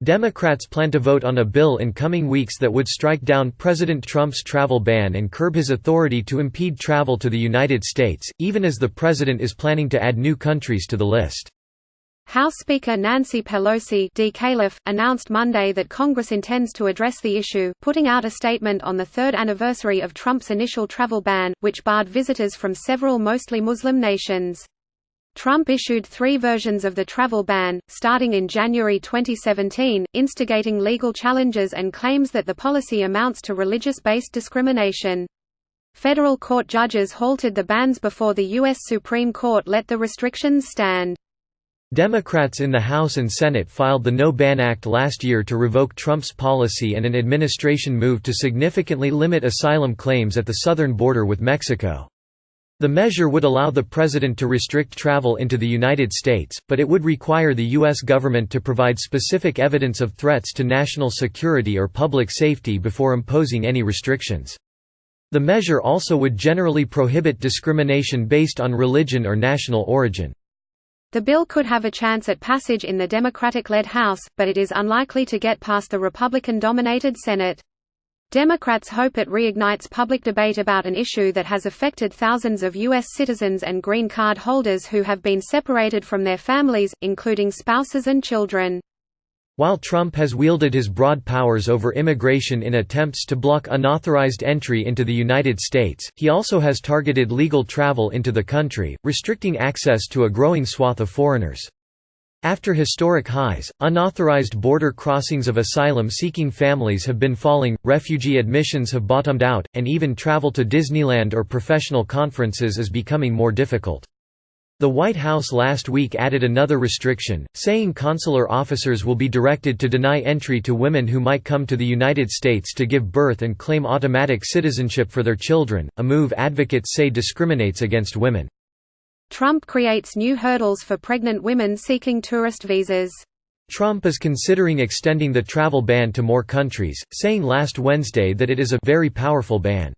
Democrats plan to vote on a bill in coming weeks that would strike down President Trump's travel ban and curb his authority to impede travel to the United States, even as the president is planning to add new countries to the list. House Speaker Nancy Pelosi announced Monday that Congress intends to address the issue, putting out a statement on the third anniversary of Trump's initial travel ban, which barred visitors from several mostly Muslim nations. Trump issued 3 versions of the travel ban, starting in January 2017, instigating legal challenges and claims that the policy amounts to religious-based discrimination. Federal court judges halted the bans before the U.S. Supreme Court let the restrictions stand. Democrats in the House and Senate filed the No Ban Act last year to revoke Trump's policy and an administration move to significantly limit asylum claims at the southern border with Mexico. The measure would allow the president to restrict travel into the United States, but it would require the U.S. government to provide specific evidence of threats to national security or public safety before imposing any restrictions. The measure also would generally prohibit discrimination based on religion or national origin. The bill could have a chance at passage in the Democratic-led House, but it is unlikely to get past the Republican-dominated Senate. Democrats hope it reignites public debate about an issue that has affected thousands of U.S. citizens and green card holders who have been separated from their families, including spouses and children. While Trump has wielded his broad powers over immigration in attempts to block unauthorized entry into the United States, he also has targeted legal travel into the country, restricting access to a growing swath of foreigners. After historic highs, unauthorized border crossings of asylum-seeking families have been falling, refugee admissions have bottomed out, and even travel to Disneyland or professional conferences is becoming more difficult. The White House last week added another restriction, saying consular officers will be directed to deny entry to women who might come to the United States to give birth and claim automatic citizenship for their children, a move advocates say discriminates against women. Trump creates new hurdles for pregnant women seeking tourist visas. Trump is considering extending the travel ban to more countries, saying last Wednesday that it is a very powerful ban.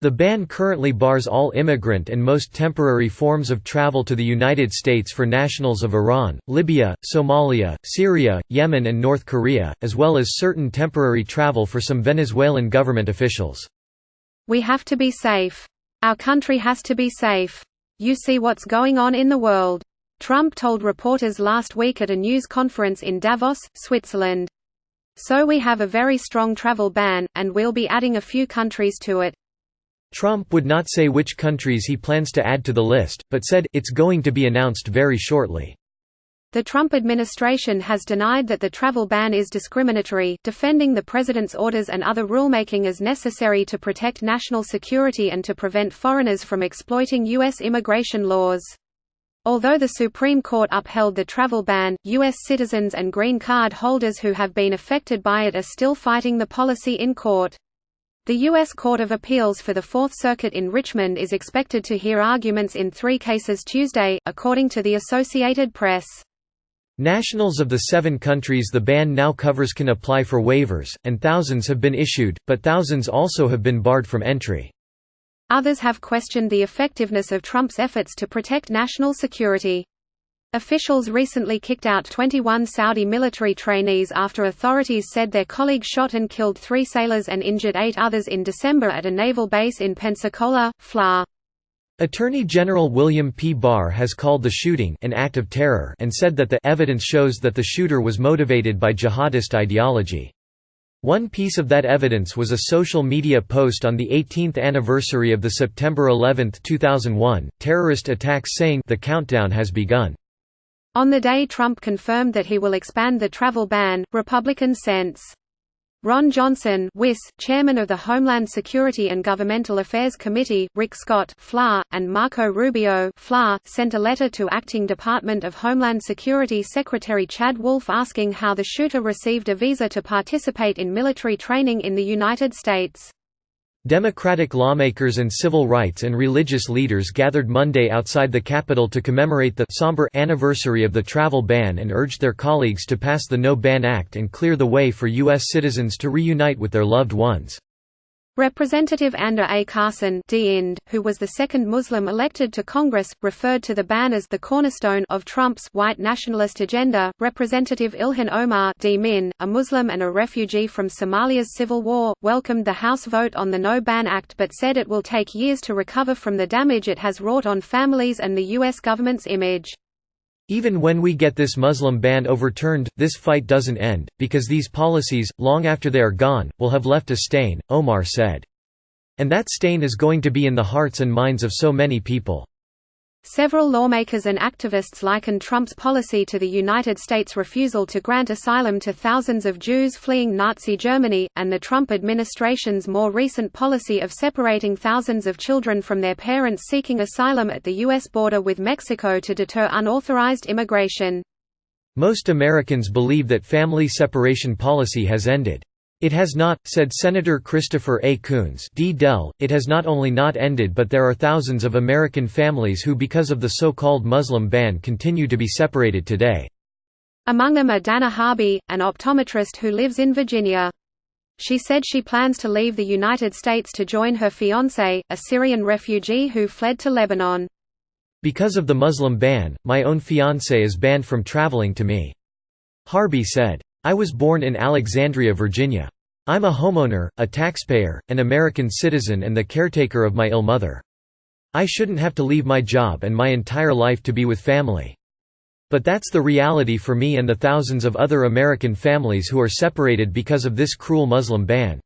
The ban currently bars all immigrant and most temporary forms of travel to the United States for nationals of Iran, Libya, Somalia, Syria, Yemen and North Korea, as well as certain temporary travel for some Venezuelan government officials. We have to be safe. Our country has to be safe. You see what's going on in the world. Trump told reporters last week at a news conference in Davos, Switzerland. So we have a very strong travel ban, and we'll be adding a few countries to it. Trump would not say which countries he plans to add to the list, but said, "It's going to be announced very shortly." The Trump administration has denied that the travel ban is discriminatory, defending the president's orders and other rulemaking as necessary to protect national security and to prevent foreigners from exploiting U.S. immigration laws. Although the Supreme Court upheld the travel ban, U.S. citizens and green card holders who have been affected by it are still fighting the policy in court. The U.S. Court of Appeals for the Fourth Circuit in Richmond is expected to hear arguments in 3 cases Tuesday, according to the Associated Press. Nationals of the 7 countries the ban now covers can apply for waivers, and thousands have been issued, but thousands also have been barred from entry. Others have questioned the effectiveness of Trump's efforts to protect national security. Officials recently kicked out 21 Saudi military trainees after authorities said their colleagues shot and killed 3 sailors and injured 8 others in December at a naval base in Pensacola, Fla. Attorney General William P. Barr has called the shooting an act of terror and said that the evidence shows that the shooter was motivated by jihadist ideology. One piece of that evidence was a social media post on the 18th anniversary of the September 11, 2001, terrorist attacks saying, "The countdown has begun." On the day Trump confirmed that he will expand the travel ban, Republicans Sens. Ron Johnson, chairman of the Homeland Security and Governmental Affairs Committee, Rick Scott, and Marco Rubio, sent a letter to Acting Department of Homeland Security Secretary Chad Wolf asking how the shooter received a visa to participate in military training in the United States. Democratic lawmakers and civil rights and religious leaders gathered Monday outside the Capitol to commemorate the somber anniversary of the travel ban and urged their colleagues to pass the No Ban Act and clear the way for U.S. citizens to reunite with their loved ones. Representative Ander A. Carson D-Ind, who was the second Muslim elected to Congress, referred to the ban as the cornerstone of Trump's white nationalist agenda. Representative Ilhan Omar D-Min, a Muslim and a refugee from Somalia's civil war, welcomed the House vote on the No Ban Act but said it will take years to recover from the damage it has wrought on families and the U.S. government's image. Even when we get this Muslim ban overturned, this fight doesn't end, because these policies, long after they are gone, will have left a stain, Omar said. And that stain is going to be in the hearts and minds of so many people. Several lawmakers and activists likened Trump's policy to the United States' refusal to grant asylum to thousands of Jews fleeing Nazi Germany, and the Trump administration's more recent policy of separating thousands of children from their parents seeking asylum at the U.S. border with Mexico to deter unauthorized immigration. Most Americans believe that family separation policy has ended. It has not, said Senator Christopher A. Coons D-Del. It has not only not ended, but there are thousands of American families who because of the so-called Muslim ban continue to be separated today. Among them are Dana Harby, an optometrist who lives in Virginia. She said she plans to leave the United States to join her fiancé, a Syrian refugee who fled to Lebanon. Because of the Muslim ban, my own fiancé is banned from traveling to me. Harby said. I was born in Alexandria, Virginia. I'm a homeowner, a taxpayer, an American citizen and the caretaker of my ill mother. I shouldn't have to leave my job and my entire life to be with family. But that's the reality for me and the thousands of other American families who are separated because of this cruel Muslim ban.